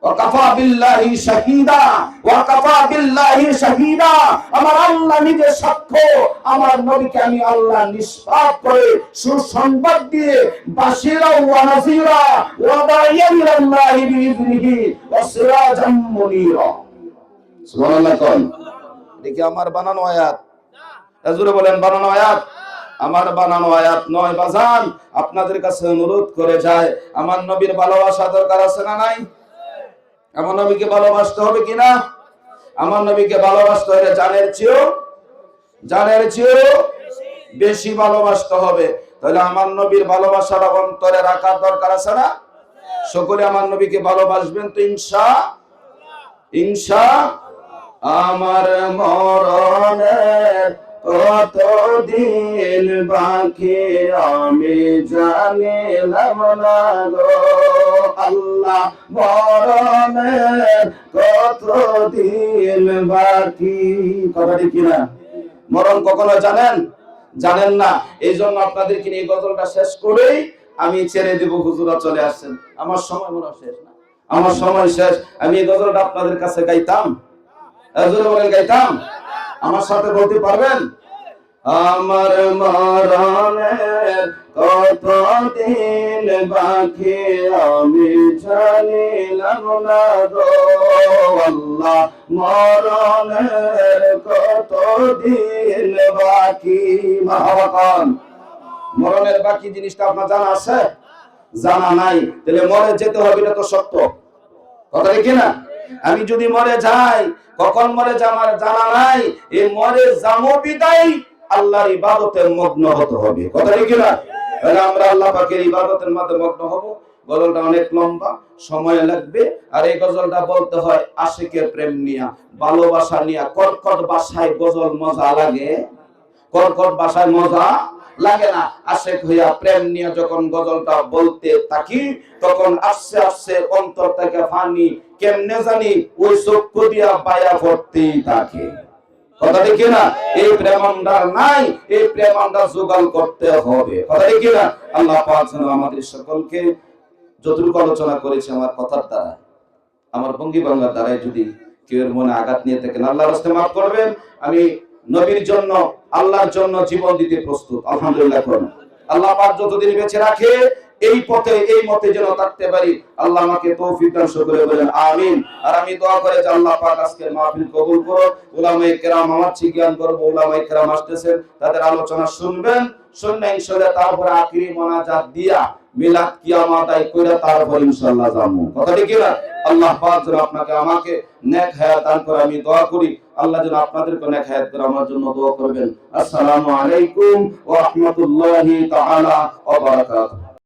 ওয়াকাফা বিল্লাহি শাহিদা, ওয়াকাফা বিল্লাহি শাহিদা, আমার আল্লাহ নিজে সাক্ষ্য, আমার নবীকে আমি আল্লাহ নিষ্পাপ করে সুসংবাদ দিয়ে বাশিরা ওয়া নাযিরা ওয়া দাইয়ান ইলাল্লাহি বিইذনিহি ওয়া সিরাজাম মুনীরা। সুবহানাল্লাহ। কোন দেখি আমার বানানো আয়াত, হুজুরে বলেন বানানো আয়াত, আমার বানানো আয়াত নয় বাজান। আপনাদের কাছে অনুরোধ করে যায়, আমার নবীর ভালোবাসা দরকার আছে না নাই? আমার নবীকে ভালোবাসতে হবে কিনা? আমার নবীকে ভালোবাসতে হলে জানের চেয়েও বেশি ভালোবাসতে হবে। তাহলে আমার নবীর ভালোবাসাটা অন্তরে রাখার দরকার আছে না? সকলে আমার নবীকে ভালোবাসবেন তো ইনশা। আমার মরণের কতদিন বাকি আমি জানিলাম না গো আল্লাহ, মরণের কতদিন বাকি। কথা ঠিক কিনা? মরণ কখনো জানেন না। এই জন্য আপনাদেরকে এই গজলটা শেষ করেই আমি ছেড়ে দেব। হুজুরা চলে আসছেন, আমার সময় মনে শেষ না, আমার সময় শেষ। আমি এই গজলটা আপনাদের কাছে গাইতাম, গাইতাম, আমার সাথে বলতে পারবেন? আমার মরণের কতদিন বাকি আমি জানিলাম না গো আল্লাহ, মরণের কতদিন বাকি। মাহবাকান মরণের বাকি জিনিসটা আপনার জানা আছে? জানা নাই। তাহলে মরে যেতে হবে, এটা তো সত্য কথা, দেখি না? আমি যদি মরে যাই, কখন মরে যা আমার জানা নাই, এই মরে যাবো বিদায় আল্লাহর ইবাদতে মগ্ন হতে হবে। কথা ঠিক না? তাহলে আমরা আল্লাহ পাকের ইবাদতের মধ্যে মগ্ন হব। গজলটা অনেক লম্বা, সময় লাগবে। আর এই গজলটা বলতে হয় আশিকের প্রেম নিয়া, ভালোবাসা নিয়া। কর্কট ভাষায় গজল মজা লাগে, কর্কট ভাষায় মজা লাগে না। আশিক হইয়া প্রেম নিয়ে যখন গজলটা বলতে থাকি, তখন আস্তে আস্তে অন্তর থেকে পানি কেমনে জানি ওই চক্ষু দিয়া বায়া পড়তেই থাকে। কথা ঠিক না? এই প্রেমান্ডা নাই, এই প্রেমান্ডা জোগাড় করতে হবে। কথা ঠিক না? আল্লাহ পাক যেন আমাদের সকলকে যতটুকু আলোচনা করেছে আমার কথার দ্বারা, আমার ভঙ্গি বাংলার দ্বারাই যদি কেউ মনে আঘাত নিয়ে থাকেন, আল্লাহর রাস্তায় মাফ করবেন। আমি নবীর জন্য, আল্লাহর জন্য জীবন দিতে প্রস্তুত। আলহামদুলিল্লাহ। করুন আল্লাহ পাক যতদিন বেঁচে রাখে এই পথে, এই মতে যেন থাকতে পারি, আল্লাহ আমাকে তৌফিক দান করে বলেন আমিন। আর আমি দোয়া করে যে আল্লাহ পাক আজকের মাহফিল কবুল করো। উলামায়ে কেরাম আমার জ্ঞান করব, উলামায়ে কেরাম আসতেছেন, তাদের আলোচনা শুনবেন, শুনলে ইনশাআল্লাহ তারপর আখিরি মোনাজাত দিয়া মিলাদ কিয়ামত আই কইরা তারপর ইনশাআল্লাহ যাবো। কথা ঠিক না? আল্লাহ পাক যেন আপনাকে আমাকে নেক হায়াত দান করে, আমি দোয়া করি আল্লাহ যেন আপনাদেরকে নেক হায়াত করে আমার জন্য দোয়া করবেন। আসসালামু আলাইকুম ওয়া রাহমাতুল্লাহি তাআলা ওয়া বারাকাতুহু।